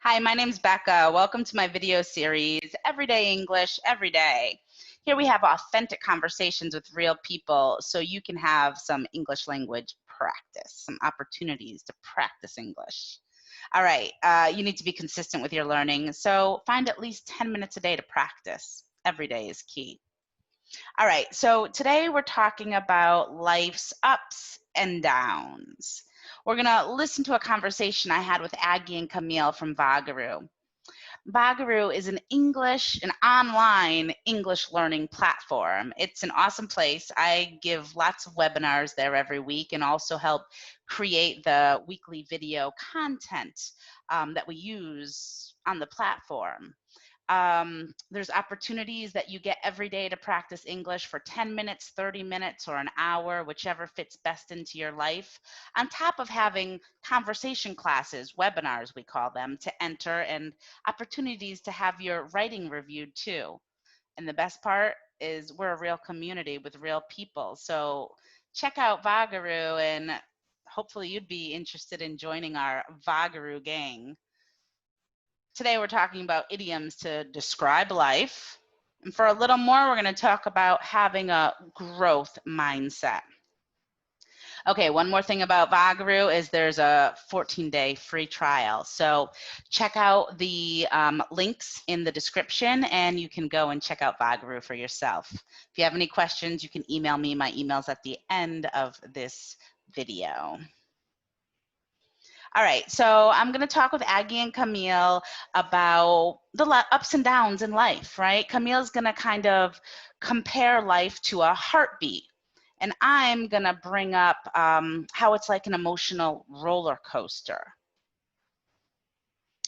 Hi, my name's Bekah. Welcome to my video series, Everyday English, Every Day. Here we have authentic conversations with real people so you can have some English language practice, some opportunities to practice English. All right, you need to be consistent with your learning, so find at least 10 minutes a day to practice. Every day is key. All right, so today we're talking about life's ups and downs. We're gonna listen to a conversation I had with Aggie and Camille from Vagaru. Vagaru is an online English learning platform. It's an awesome place. I give lots of webinars there every week and also help create the weekly video content that we use on the platform. There's opportunities that you get every day to practice English for 10 minutes, 30 minutes, or an hour, whichever fits best into your life, on top of having conversation classes, webinars we call them, to enter, and opportunities to have your writing reviewed too. And the best part is we're a real community with real people. So check out Vagaru, and hopefully you'd be interested in joining our Vagaru gang. Today we're talking about idioms to describe life. And for a little more, we're going to talk about having a growth mindset. Okay, one more thing about Vagaru is there's a 14-day free trial. So check out the links in the description and you can go and check out Vagaru for yourself. If you have any questions, you can email me. My email's at the end of this video. All right, so I'm going to talk with Aggie and Camille about the ups and downs in life, right? Camille's going to kind of compare life to a heartbeat, and I'm going to bring up how it's like an emotional roller coaster.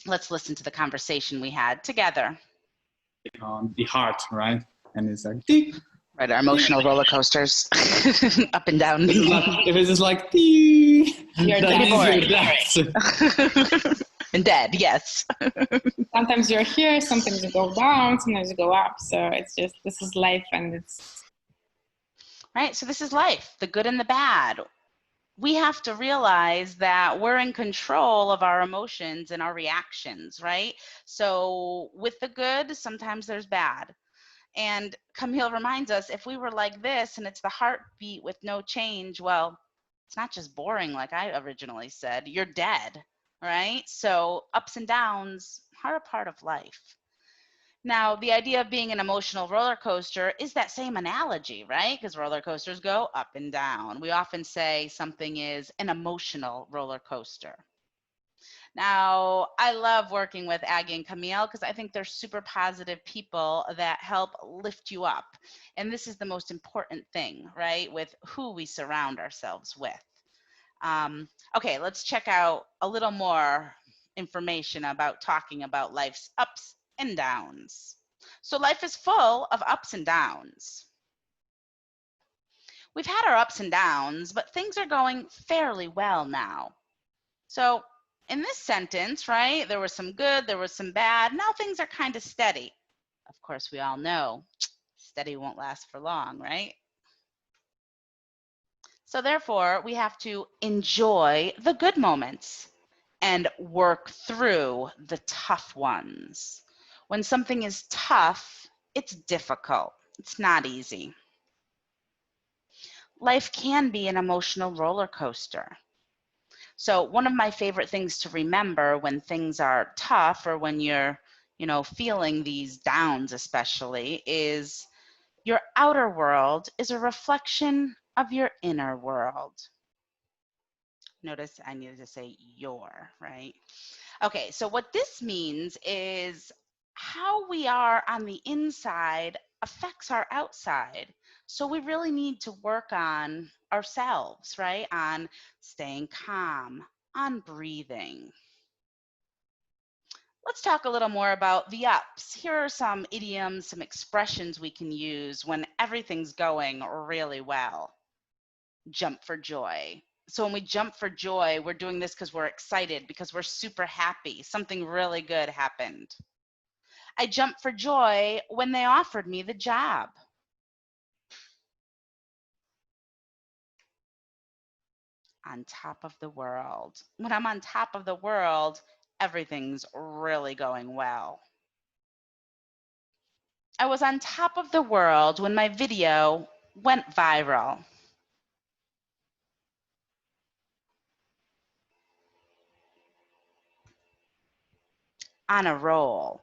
Let's listen to the conversation we had together. On the heart, right? And it's like, ding. Right, our emotional roller coasters, up and down. If it's just like, ding, you're dead. And dead, yes. Sometimes you're here, sometimes you go down, sometimes you go up. So it's just, this is life, and it's... Right, so this is life, the good and the bad. We have to realize that we're in control of our emotions and our reactions, right? So with the good, sometimes there's bad. And Camille reminds us, if we were like this and it's the heartbeat with no change, well, it's not just boring like I originally said, you're dead, right? So ups and downs are a part of life. Now, the idea of being an emotional roller coaster is that same analogy, right? Because roller coasters go up and down. We often say something is an emotional roller coaster. Now, I love working with Aggie and Camille because I think they're super positive people that help lift you up. And this is the most important thing, right? With who we surround ourselves with. Okay, let's check out a little more information about talking about life's ups and downs. So life is full of ups and downs. We've had our ups and downs, but things are going fairly well now. So in this sentence, right, there was some good, there was some bad. Now things are kind of steady. Of course, we all know steady won't last for long, right? So therefore, we have to enjoy the good moments and work through the tough ones. When something is tough, it's difficult. It's not easy. Life can be an emotional roller coaster. So one of my favorite things to remember when things are tough or when you're, feeling these downs especially, is your outer world is a reflection of your inner world. Notice I needed to say your, right? Okay, so what this means is how we are on the inside affects our outside. So we really need to work on ourselves, right? On staying calm, on breathing. Let's talk a little more about the ups. Here are some idioms, some expressions we can use when everything's going really well. Jump for joy. So when we jump for joy, we're doing this because we're excited, because we're super happy. Something really good happened. I jumped for joy when they offered me the job. On top of the world. When I'm on top of the world, everything's really going well. I was on top of the world when my video went viral. On a roll.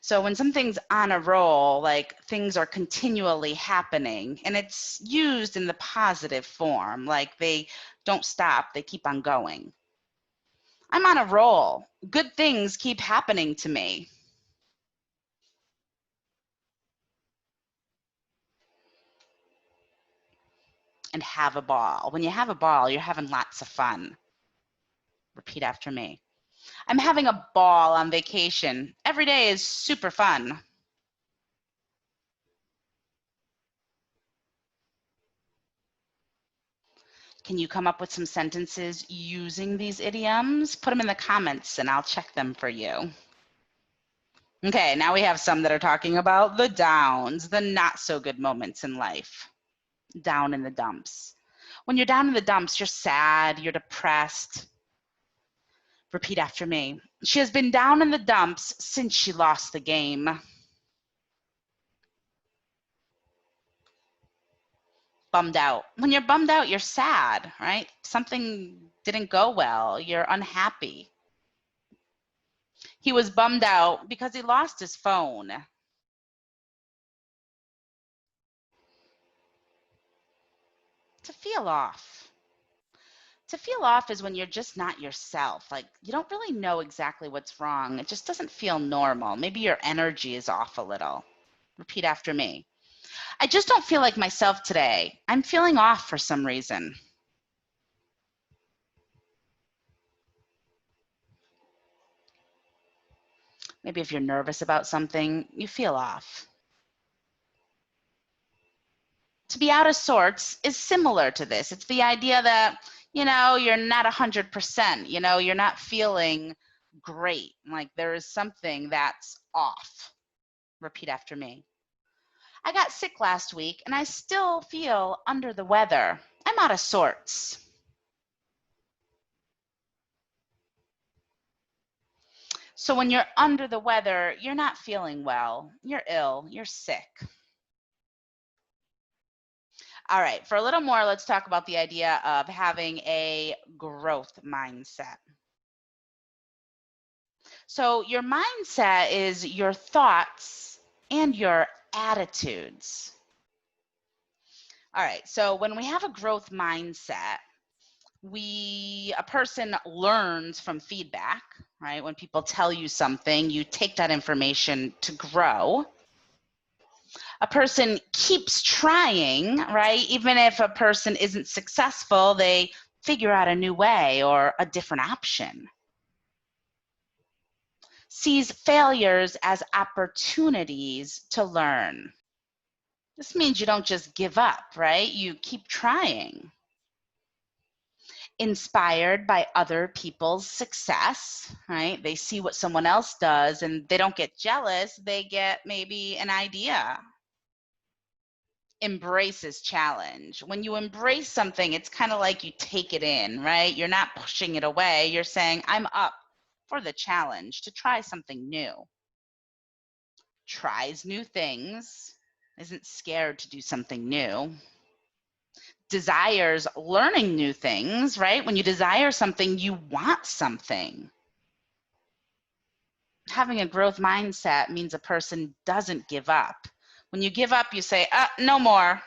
So when something's on a roll, like things are continually happening, and it's used in the positive form, like they don't stop, they keep on going. I'm on a roll. Good things keep happening to me. And have a ball. When you have a ball, you're having lots of fun. Repeat after me. I'm having a ball on vacation. Every day is super fun. Can you come up with some sentences using these idioms? Put them in the comments and I'll check them for you. Okay, now we have some that are talking about the downs, the not so good moments in life. Down in the dumps. When you're down in the dumps, you're sad, you're depressed. Repeat after me. She has been down in the dumps since she lost the game. Bummed out. When you're bummed out, you're sad, right? Something didn't go well. You're unhappy. He was bummed out because he lost his phone. To feel off. To feel off is when you're just not yourself. Like you don't really know exactly what's wrong. It just doesn't feel normal. Maybe your energy is off a little. Repeat after me. I just don't feel like myself today. I'm feeling off for some reason. Maybe if you're nervous about something, you feel off. To be out of sorts is similar to this. It's the idea that, you're not 100%, you're not feeling great. Like there is something that's off. Repeat after me. I got sick last week and I still feel under the weather. I'm out of sorts. So when you're under the weather, you're not feeling well. You're ill. You're sick. All right, for a little more, let's talk about the idea of having a growth mindset. So your mindset is your thoughts and your attitudes. All right, so when we have a growth mindset, a person learns from feedback, right? When people tell you something, you take that information to grow. A person keeps trying, right? Even if a person isn't successful, they figure out a new way or a different option. Sees failures as opportunities to learn. This means you don't just give up, right? You keep trying. Inspired by other people's success, right? They see what someone else does and they don't get jealous, they get maybe an idea. Embraces challenge. When you embrace something, it's kind of like you take it in, right? You're not pushing it away. You're saying, I'm up for the challenge to try something new. Tries new things, isn't scared to do something new. Desires learning new things, right? When you desire something, you want something. Having a growth mindset means a person doesn't give up. When you give up, you say, no more.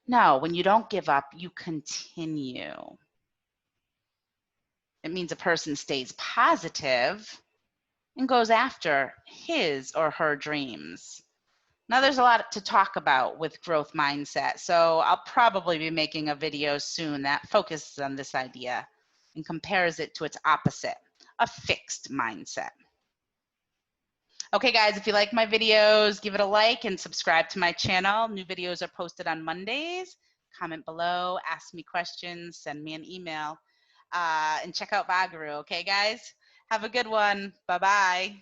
No, when you don't give up, you continue. It means a person stays positive and goes after his or her dreams. Now, there's a lot to talk about with growth mindset, so I'll probably be making a video soon that focuses on this idea and compares it to its opposite, a fixed mindset. Okay, guys, if you like my videos, give it a like and subscribe to my channel. New videos are posted on Mondays. Comment below, ask me questions, send me an email, and check out Vagaru, okay, guys? Have a good one. Bye-bye.